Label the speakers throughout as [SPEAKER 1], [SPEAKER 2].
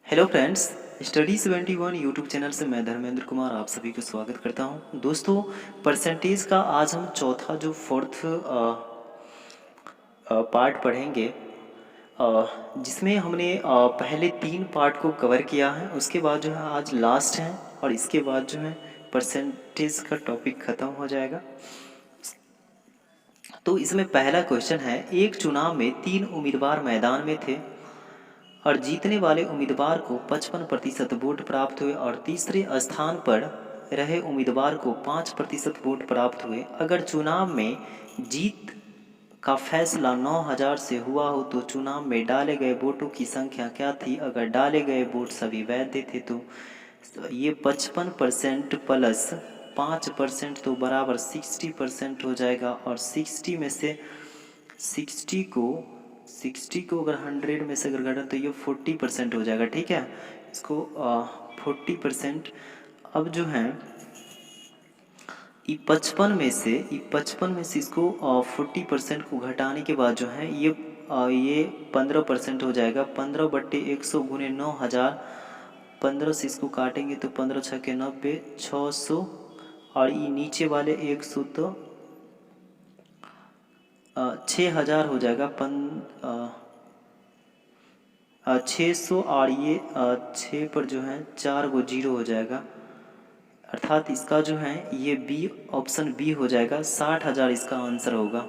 [SPEAKER 1] Hello friends, study 71 YouTube channel से मैं धर्मेंद्र कुमार आप सभी को स्वागत करता हूं। दोस्तों, परसेंटेज का आज हम चौथा जो फोर्थ पार्ट पढ़ेंगे, जिसमें हमने पहले 3 पार्ट को कवर किया है। उसके बाद जो है आज लास्ट है और इसके बाद जो है परसेंटेज का टॉपिक ख़त्म हो जाएगा। तो इसमें पहला क्वेश्चन है, एक चुनाव में 3 उम्मीदवार मैदान में थे और जीतने वाले उम्मीदवार को 55% वोट प्राप्त हुए और तीसरे स्थान पर रहे उम्मीदवार को 5% वोट प्राप्त हुए। अगर चुनाव में जीत का फैसला 9000 से हुआ हो तो चुनाव में डाले गए वोटों की संख्या क्या थी? अगर डाले गए वोट सभी वैध थे तो ये 55% प्लस 5% तो बराबर 60% हो जाएगा। और 60 में से 60 को अगर 100 में से अगर घटा तो ये 40% हो जाएगा। ठीक है, इसको 40%। अब जो है ये 55 में से इसको 40% को घटाने के बाद जो है ये 15% हो जाएगा। 15/100 गुने 9000, 15 से इसको काटेंगे तो 15 छके 90, 600 और ये नीचे वाले 100 तो 6000 हो जाएगा। 600 और ये 6 पर जो है 4 गो जीरो हो जाएगा, अर्थात इसका जो है ये बी, ऑप्शन बी हो जाएगा। 60,000 इसका आंसर होगा।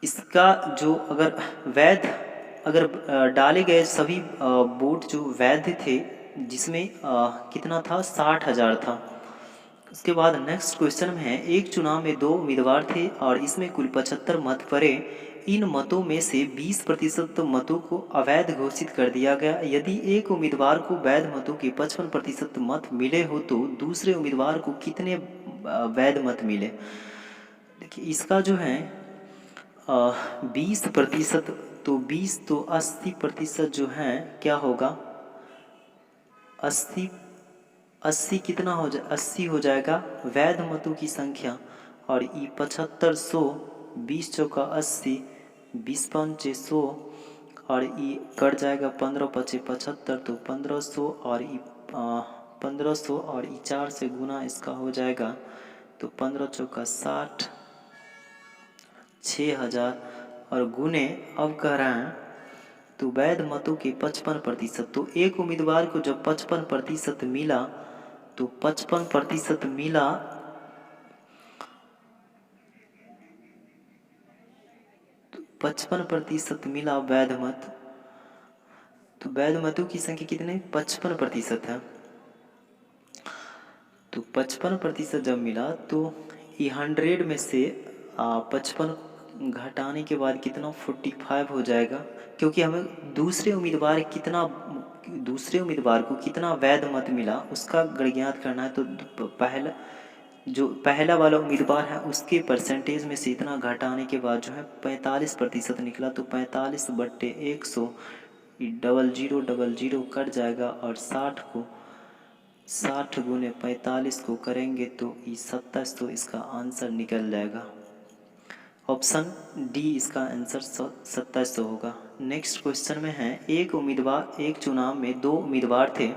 [SPEAKER 1] इसका जो अगर डाले गए सभी वोट जो वैध थे, जिसमें कितना था? 60,000 था। उसके बाद नेक्स्ट क्वेश्चन में है, एक चुनाव में 2 उम्मीदवार थे और इसमें कुल 75 मत पड़े। इन मतों में से 20% मतों को अवैध घोषित कर दिया गया। यदि एक उम्मीदवार को वैध मतों के 55% मत मिले हो तो दूसरे उम्मीदवार को कितने वैध मत मिले? देखिए, इसका जो है 20%, तो 20 तो 80% जो है क्या होगा? 80 कितना हो जाए? 80 हो जाएगा वैध मतों की संख्या। और ये 7500, 20 चौका 80, 20 पंचे 100 और ये कट जाएगा 15 पचे 75, तो 1500 और ये 1500 और ये 4 से गुना इसका हो जाएगा तो 15 चौका 60, 6000 और गुने अब कह रहे हैं तो वैध मतों के 55%। तो एक उम्मीदवार को जब 55% मिला तो 55% मिला, तो 55% मिला वैध मत। तो वैध मतों की संख्या कितने? 55% है। तो 55% जब मिला तो ये 100 में से 55 घटाने के बाद कितना? 45 हो जाएगा, क्योंकि हमें दूसरे उम्मीदवार को कितना वैध मत मिला उसका गणज्ञात करना है। तो पहला वाला उम्मीदवार है उसके परसेंटेज में से इतना घटाने के बाद जो है 45% निकला। तो 45/100, डबल जीरो कट जाएगा और 60 गुने 45 को करेंगे तो ये 27, तो इसका आंसर निकल जाएगा। ऑप्शन डी इसका आंसर 2700 होगा। नेक्स्ट क्वेश्चन में है, एक चुनाव में 2 उम्मीदवार थे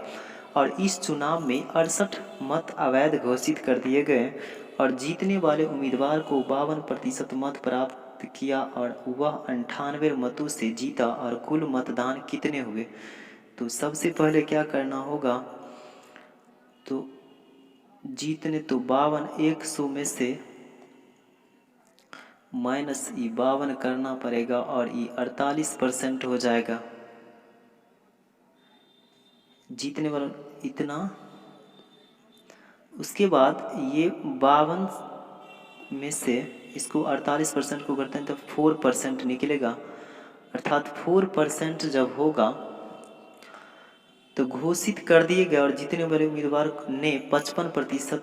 [SPEAKER 1] और इस चुनाव में 68 मत अवैध घोषित कर दिए गए और जीतने वाले उम्मीदवार को 52% मत प्राप्त किया और वह 98 मतों से जीता। और कुल मतदान कितने हुए? तो सबसे पहले क्या करना होगा? तो जीतने तो 52, 100 में से माइनस ई 52 करना पड़ेगा और ई 48% हो जाएगा। जीतने वाला इतना, उसके बाद ये 52 में से इसको 48% को करते हैं तो 4% निकलेगा, अर्थात 4% जब होगा तो घोषित कर दिए गए और जीतने वाले उम्मीदवार ने 55%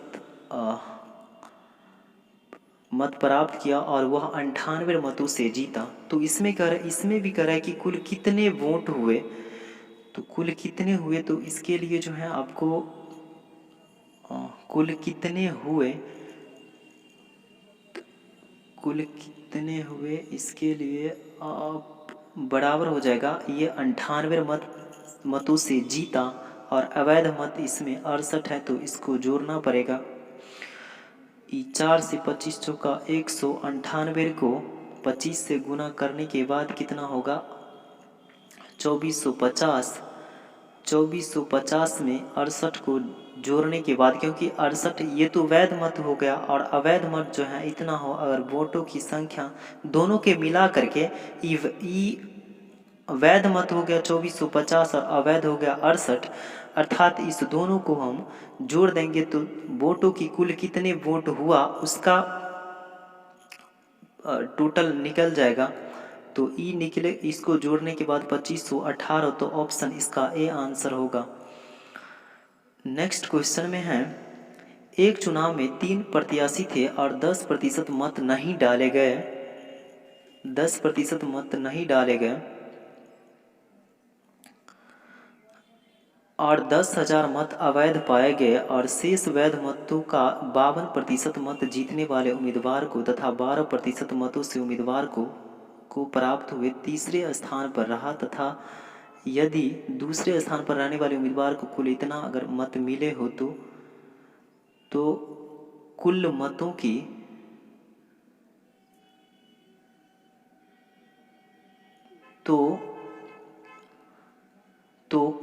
[SPEAKER 1] मत प्राप्त किया और वह 98 मतों से जीता। तो इसमें भी कह रहा है कि कुल कितने वोट हुए। तो कुल कितने हुए, तो इसके लिए जो है आपको कुल कितने हुए इसके लिए आप बराबर हो जाएगा, ये 98 मतों से जीता और अवैध मत इसमें 68 है, तो इसको जोड़ना पड़ेगा। 4 से 25 चौका 198 को 25 से गुना करने के बाद कितना होगा 2450। 2450 में 68 को जोड़ने के बाद, क्योंकि 68 ये तो वैध मत हो गया और अवैध मत जो है इतना हो, अगर वोटों की संख्या दोनों के मिला करके वैध मत हो गया 2450 और अवैध हो गया 68, अर्थात इस दोनों को हम जोड़ देंगे तो वोटों की कुल कितने वोट हुआ उसका टोटल निकल जाएगा। तो ई निकले, इसको जोड़ने के बाद 2518, तो ऑप्शन इसका ए आंसर होगा। नेक्स्ट क्वेश्चन में है, एक चुनाव में 3 प्रत्याशी थे और 10% मत नहीं डाले गए। 10% मत नहीं डाले गए और 10,000 मत अवैध पाए गए और शेष वैध मतों का 52% मत जीतने वाले उम्मीदवार को तथा 12% मतों से उम्मीदवार को प्राप्त हुए तीसरे स्थान पर रहा, तथा यदि दूसरे स्थान पर रहने वाले उम्मीदवार को कुल इतना अगर मत मिले हो तो कुल मतों की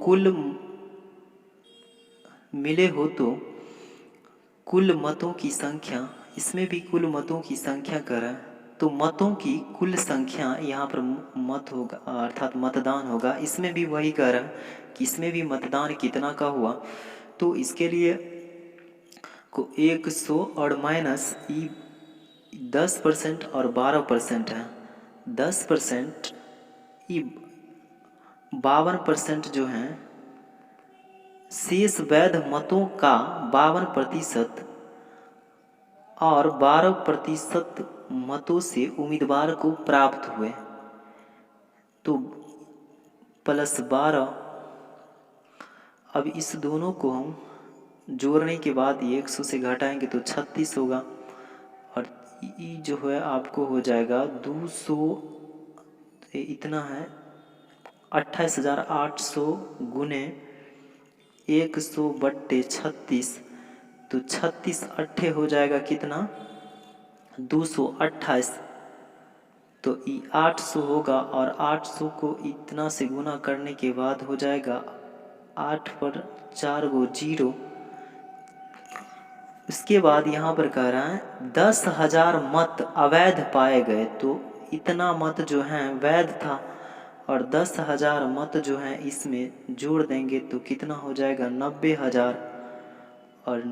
[SPEAKER 1] कुल मिले हो तो कुल मतों की संख्या, इसमें भी कुल मतों की संख्या करें तो मतों की कुल संख्या यहाँ पर मत होगा अर्थात मतदान होगा। इसमें भी वही कह रहा है कि इसमें भी मतदान कितना का हुआ, तो इसके लिए को 100 और माइनस 10% और 12% है। 10% 52% जो है शेष वैध मतों का 52% और 12% मतों से उम्मीदवार को प्राप्त हुए, तो +12। अब इस दोनों को हम जोड़ने के बाद 100 से घटाएंगे तो 36 होगा और ये जो है आपको हो जाएगा 200, इतना है 28,800 गुने 100/36, तो 36 अट्ठे हो जाएगा कितना 228, तो ये 800 होगा और 800 को इतना से गुना करने के बाद हो जाएगा 8 पर 4 गो 0। उसके बाद यहाँ पर कह रहा है 10,000 मत अवैध पाए गए, तो इतना मत जो है वैध था और 10,000 मत जो है इसमें जोड़ देंगे तो कितना हो जाएगा 90,000 और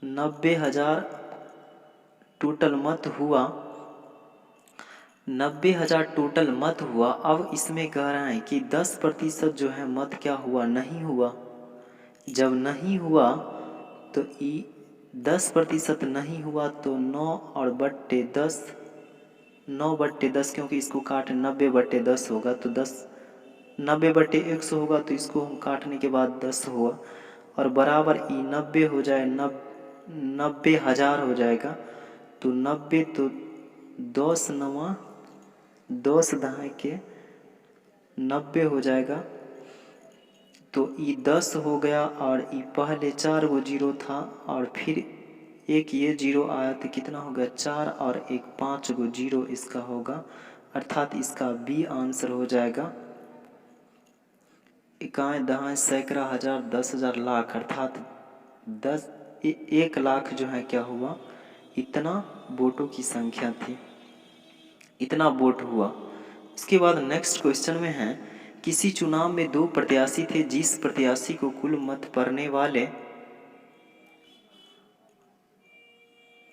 [SPEAKER 1] 90,000 टोटल मत हुआ। 90,000 टोटल मत हुआ। अब इसमें कह रहा है कि 10% जो है मत क्या हुआ नहीं हुआ। जब नहीं हुआ तो 10% नहीं हुआ तो 9 और बट्टे 10, 9/10, क्योंकि इसको काट 90/10 होगा तो 10 90/100 होगा तो इसको हम काटने के बाद 10 हुआ और बराबर 90 हो जाए 90,000 हो जाएगा, तो 90 तो 10 9 10 दहाई के 90 हो जाएगा, तो ये 10 हो गया और ये पहले 4 गो 0 था और फिर एक ये 0 आया तो कितना हो गया 4 और एक 5 गो 0 इसका होगा, अर्थात इसका बी आंसर हो जाएगा। इकाई दहाई सैकड़ा हजार 10,000 लाख, अर्थात 1 लाख जो है क्या हुआ इतना वोटों की संख्या थी, इतना वोट हुआ। उसके बाद नेक्स्ट क्वेश्चन में है, किसी चुनाव में 2 प्रत्याशी थे, जिस प्रत्याशी को कुल मत पड़ने वाले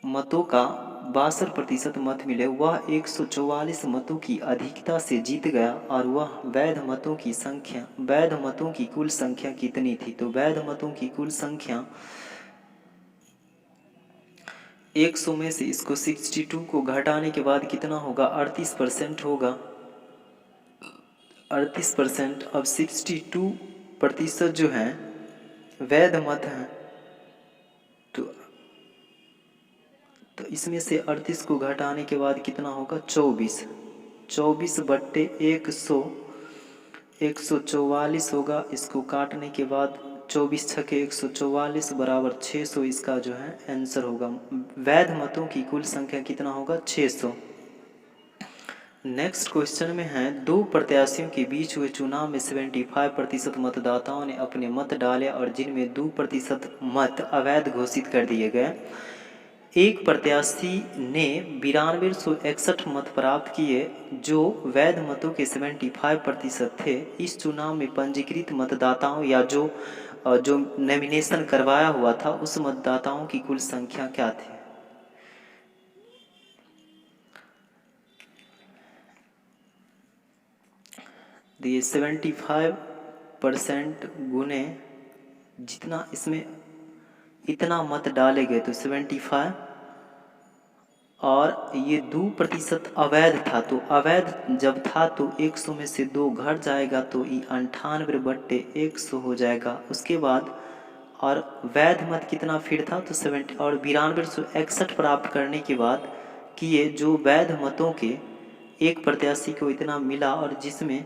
[SPEAKER 1] मतों का 62% मत मिले, वह 144 मतों की अधिकता से जीत गया और वह वैध मतों की कुल संख्या कितनी थी। तो वैध मतों की कुल संख्या 100 में से इसको 62 को घटाने के बाद कितना होगा 38% होगा, 38%। अब 62% जो है वैध मत है, तो इसमें से 38 को घटाने के बाद कितना होगा 24, 24 बट्टे 100, 144 होगा। इसको काटने के बाद 24 छके 144 बराबर 600 इसका जो है आंसर होगा। वैध मतों की कुल संख्या कितना होगा 600। नेक्स्ट क्वेश्चन में है, दो प्रत्याशियों के बीच हुए चुनाव में 75% मतदाताओं ने अपने मत डाले और जिनमें 2% मत अवैध घोषित कर दिए गए। एक प्रत्याशी ने 9261 मत प्राप्त किए जो वैध मतों के 75% थे। इस चुनाव में पंजीकृत मतदाताओं या जो नॉमिनेशन करवाया हुआ था उस मतदाताओं की कुल संख्या क्या थी? ये 75% गुने जितना इसमें इतना मत डाले गए तो 75, और ये 2% अवैध था, तो अवैध जब था तो 100 में से 2 घट जाएगा तो ये 98 बट्टे 100 हो जाएगा। उसके बाद और वैध मत कितना फिर था तो 70, और 9261 प्राप्त करने के बाद किए जो वैध मतों के एक प्रत्याशी को इतना मिला और जिसमें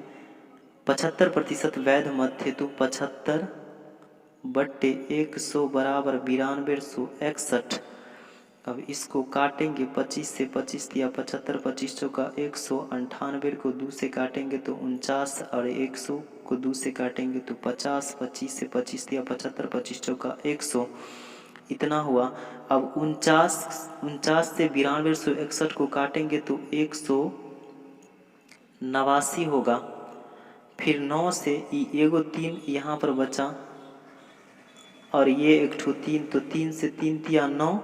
[SPEAKER 1] 75% वैध मत थे, तो 75 बट्टे 100 बराबर 9261। अब इसको काटेंगे 25 से, 25 दिया 75, 25 चौका 100, 98 को 2 से काटेंगे तो 49, और 100 को 2 से काटेंगे तो 50, 25 से 25 दिया 75, 25 चौका 100 इतना हुआ। अब 49 से 9261 को काटेंगे तो 189 होगा। फिर 9 से एगो 3 यहाँ पर बचा और ये एक ठो 3, तो 3 से 3 दिया 9,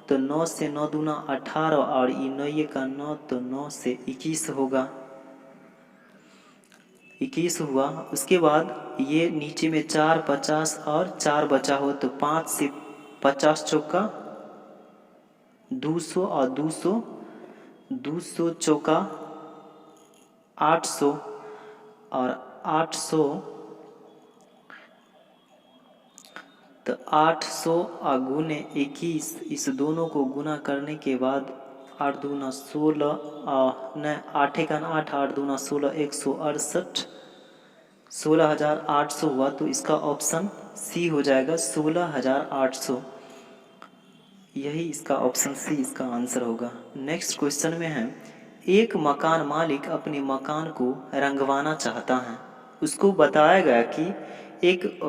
[SPEAKER 1] तो 9 से 9 दूना 18, और ये 9 का 9, तो 9 से 21 होगा, 21 हुआ। उसके बाद ये नीचे में 4, 50 और 4 बचा हो तो 5 से 50 चौका 200 और 200 चौका 800, और 800 तो 800 गुने 21, इस दोनों को गुना करने के बाद 8 दूना 16, न 8 का 8, 8 दूना 16, 168, 16,800 हुआ। तो इसका ऑप्शन सी हो जाएगा 16,800, यही इसका ऑप्शन सी इसका आंसर होगा। नेक्स्ट क्वेश्चन में है, एक मकान मालिक अपने मकान को रंगवाना चाहता है। उसको बताया गया कि एक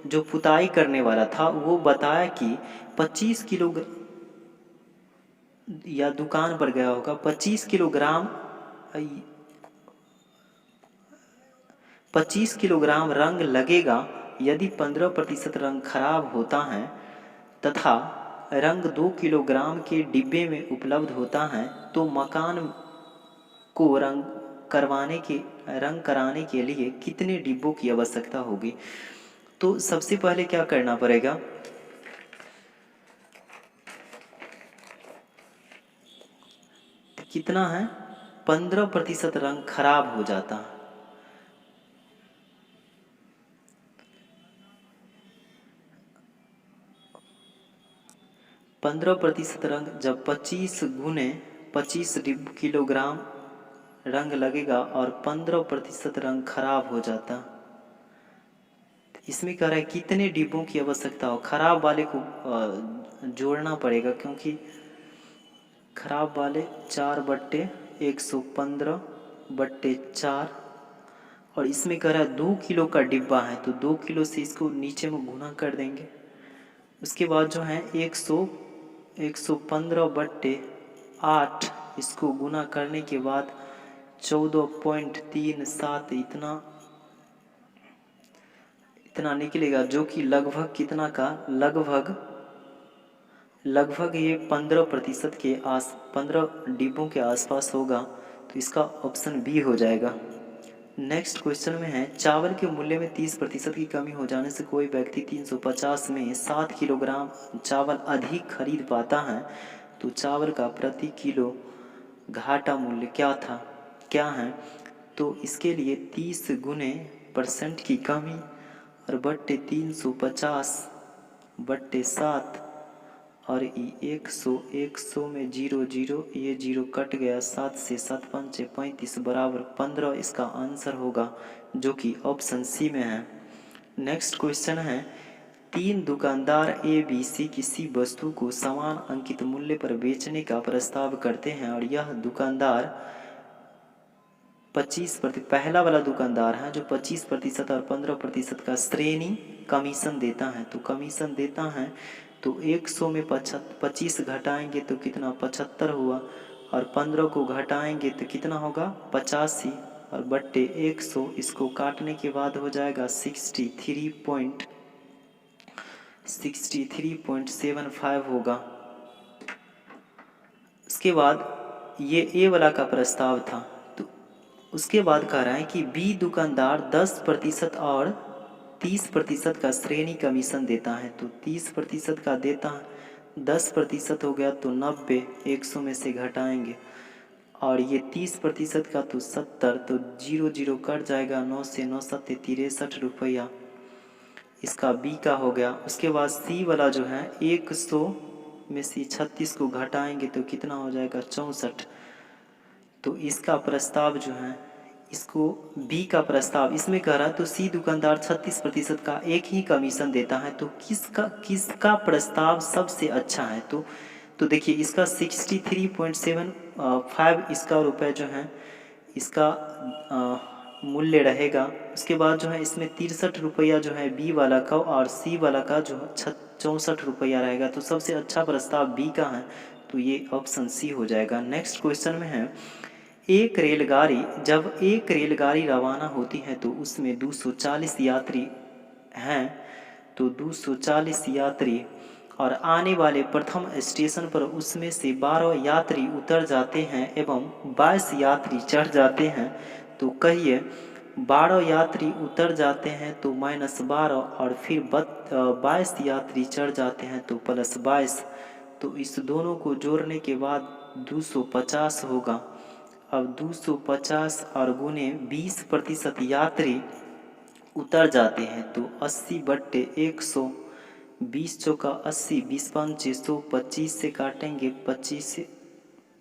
[SPEAKER 1] जो पुताई करने वाला था वो बताया कि 25 किलोग्राम, या दुकान पर गया होगा, 25 किलोग्राम रंग लगेगा। यदि 15% रंग खराब होता है तथा रंग 2 किलोग्राम के डिब्बे में उपलब्ध होता है तो मकान को रंग कराने के लिए कितने डिब्बों की आवश्यकता होगी? तो सबसे पहले क्या करना पड़ेगा, कितना है 15% रंग खराब हो जाता है। पंद्रह प्रतिशत रंग जब 25 गुने 25 किलोग्राम रंग लगेगा और 15% रंग खराब हो जाता। इसमें कह रहा है कितने डिब्बों की आवश्यकता हो। खराब वाले को जोड़ना पड़ेगा क्योंकि खराब वाले 4/115/4, और इसमें कह रहा है 2 किलो का डिब्बा है तो 2 किलो से इसको नीचे में गुना कर देंगे। उसके बाद जो है 115/8, इसको गुना करने के बाद 14.37 इतना निकलेगा, जो कि लगभग कितना का लगभग ये 15% के 15 डिब्बों के आसपास होगा। तो इसका ऑप्शन बी हो जाएगा। नेक्स्ट क्वेश्चन में है, चावल के मूल्य में 30% की कमी हो जाने से कोई व्यक्ति 350 में 7 किलोग्राम चावल अधिक खरीद पाता है तो चावल का प्रति किलो घाटा मूल्य क्या है? तो इसके लिए 30 गुने % की कमी और बट्टे 350/7, और 100, 100 में 0 0, ये 0 कट गया, 7 से 7 5 35 बराबर 15 इसका आंसर होगा, जो कि ऑप्शन सी में है। नेक्स्ट क्वेश्चन है, 3 दुकानदार ए बी सी किसी वस्तु को समान अंकित मूल्य पर बेचने का प्रस्ताव करते हैं और यह दुकानदार 25%, पहला वाला दुकानदार है जो 25% और 15% का श्रेणी कमीशन देता है। तो कमीशन देता है तो 100 में 25 घटाएंगे तो कितना 75 हुआ, और 15 को घटाएंगे तो कितना होगा 85, और बट्टे 100, इसको काटने के बाद हो जाएगा 63.75 होगा। उसके बाद ये ए वाला का प्रस्ताव था। तो उसके बाद कह रहा है कि बी दुकानदार 10% और 30% का श्रेणी कमीशन देता है। तो 30% का देता है, 10% हो गया तो 90, 100 में से घटाएंगे, और ये 30% का तो 70, तो 0 0 कट जाएगा, 9 से 9 7 63 रुपया, इसका बी का हो गया। उसके बाद सी वाला जो है 100 में से 36 को घटाएंगे तो कितना हो जाएगा 64, तो इसका प्रस्ताव जो है, इसको बी का प्रस्ताव इसमें कह रहा है। तो सी दुकानदार 36% का एक ही कमीशन देता है, तो किसका प्रस्ताव सबसे अच्छा है। तो देखिए इसका 63.75 इसका रुपये जो है इसका मूल्य रहेगा। उसके बाद जो है इसमें 63 रुपया जो है बी वाला का, और सी वाला का जो 64 रुपया रहेगा। तो सबसे अच्छा प्रस्ताव बी का है, तो ये ऑप्शन सी हो जाएगा। नेक्स्ट क्वेश्चन में है, जब एक रेलगाड़ी रवाना होती है तो उसमें 240 यात्री हैं, तो 240 यात्री, और आने वाले प्रथम स्टेशन पर उसमें से 12 यात्री उतर जाते हैं एवं 22 यात्री चढ़ जाते हैं। तो कहिए 12 यात्री उतर जाते हैं तो -12, और फिर 22 यात्री चढ़ जाते हैं तो +22, तो इस दोनों को जोड़ने के बाद 250 होगा। अब 250 और गुने 20% यात्री उतर जाते हैं, तो 80/100, 20 चौका 80, 20 पंचे 100, 25 से काटेंगे, 25 से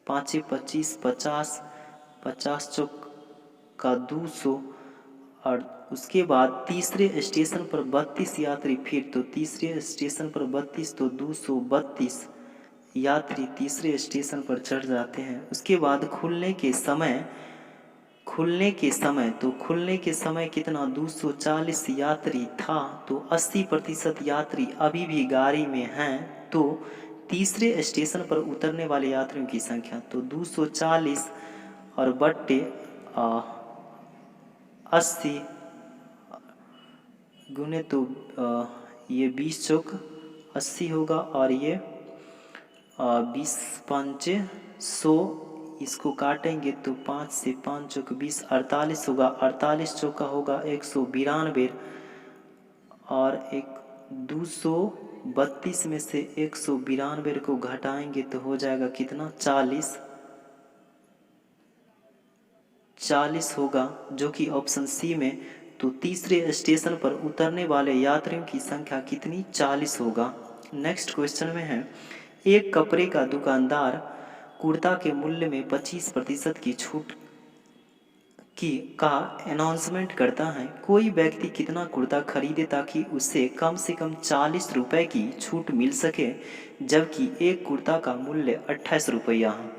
[SPEAKER 1] 5 25, 50, 50 चौका 200, और उसके बाद तीसरे स्टेशन पर 32 यात्री, फिर तो तीसरे स्टेशन पर 32, तो 232 यात्री तीसरे स्टेशन पर चढ़ जाते हैं। उसके बाद खुलने के समय कितना 240 यात्री था, तो 80% यात्री अभी भी गाड़ी में हैं। तो तीसरे स्टेशन पर उतरने वाले यात्रियों की संख्या, तो 240 और बट्टे 80 गुने, तो ये 20 चौक 80 होगा, और ये 20 पंचे 100, इसको काटेंगे तो 5 से 5 चौक 20, 48 होगा, 48 चौका होगा 192, और 232 में से 192 को घटाएंगे तो हो जाएगा कितना 40 होगा, जो कि ऑप्शन सी में। तो तीसरे स्टेशन पर उतरने वाले यात्रियों की संख्या कितनी 40 होगा। नेक्स्ट क्वेश्चन में है, एक कपड़े का दुकानदार कुर्ता के मूल्य में 25% की छूट का अनाउंसमेंट करता है। कोई व्यक्ति कितना कुर्ता खरीदे ताकि उसे कम से कम 40 रुपये की छूट मिल सके, जबकि एक कुर्ता का मूल्य 28 रुपया है।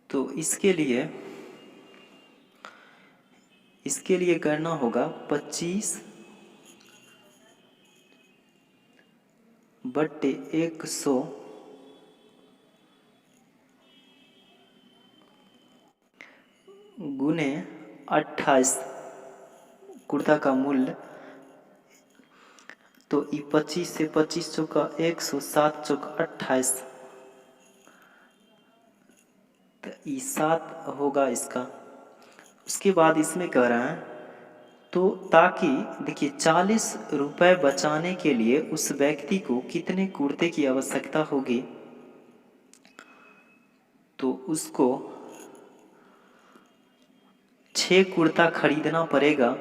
[SPEAKER 1] तो इसके लिए करना होगा 25/100 गुने 28, कुर्ता का मूल्य, तो 25 से 25 चौका 100, 7 चौका 28, तो 7 होगा इसका। उसके बाद इसमें कह रहा है, तो ताकि देखिए 40 रुपये बचाने के लिए उस व्यक्ति को कितने कुर्ते की आवश्यकता होगी, तो उसको 6 कुर्ता खरीदना पड़ेगा।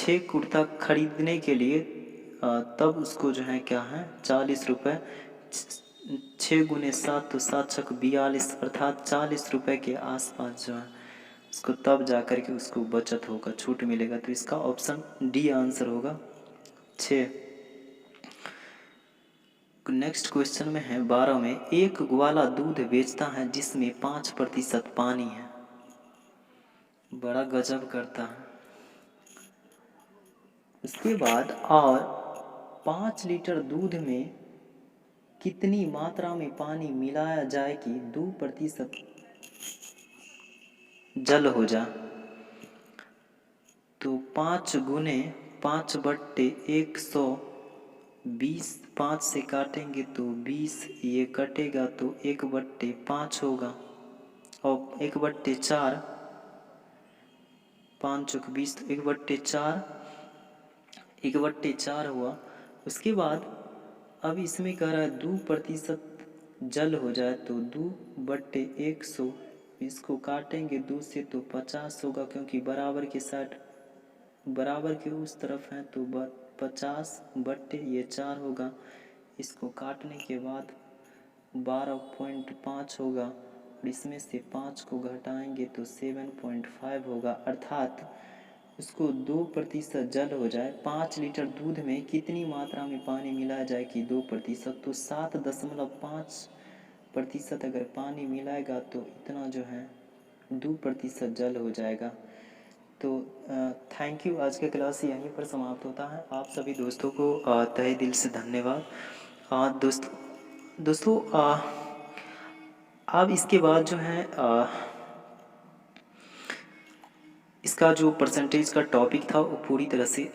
[SPEAKER 1] 6 कुर्ता खरीदने के लिए तब उसको जो है क्या है 40 रुपये, 6 गुने 7 तो 7 छक 42, अर्थात 40 रुपये के आसपास जो है उसको तब जा कर के उसको बचत होगा, छूट मिलेगा। तो इसका ऑप्शन डी आंसर होगा 6। नेक्स्ट क्वेश्चन में है 12 में, एक ग्वाला दूध बेचता है जिसमें 5% पानी है। बड़ा गजब करता है। उसके बाद और 5 लीटर दूध में कितनी मात्रा में पानी मिलाया जाए कि 2% जल हो जाए। तो 5 गुने 5/120, 5 से काटेंगे तो 20, ये कटेगा तो 1/5 होगा और 1/4, 5 चौक 20 तो 1/4 हुआ। उसके बाद अब इसमें कह रहा है 2% जल हो जाए तो 2/100, इसको काटेंगे 2 से तो 50 होगा, क्योंकि बराबर के साइड बराबर के उस तरफ है तो 50/4 होगा। इसको काटने के बाद 12.5 होगा और इसमें से 5 को घटाएंगे तो 7.5 होगा, अर्थात उसको 2% जल हो जाए। 5 लीटर दूध में कितनी मात्रा में पानी मिलाया जाए कि 2%, तो 7.5% अगर पानी मिलाएगा तो इतना जो है 2% जल हो जाएगा। तो थैंक यू। आज का क्लास यहीं पर समाप्त होता है। आप सभी दोस्तों को तहे दिल से धन्यवाद। दोस्तों अब इसके बाद जो है इसका जो परसेंटेज का टॉपिक था वो पूरी तरह से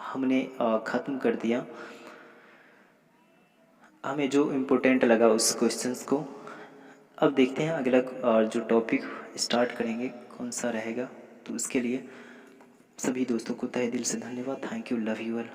[SPEAKER 1] हमने ख़त्म कर दिया। हमें जो इम्पोर्टेंट लगा उस क्वेश्चंस को। अब देखते हैं अगला जो टॉपिक स्टार्ट करेंगे कौन सा रहेगा। तो उसके लिए सभी दोस्तों को तहे दिल से धन्यवाद। Thank you, love you all.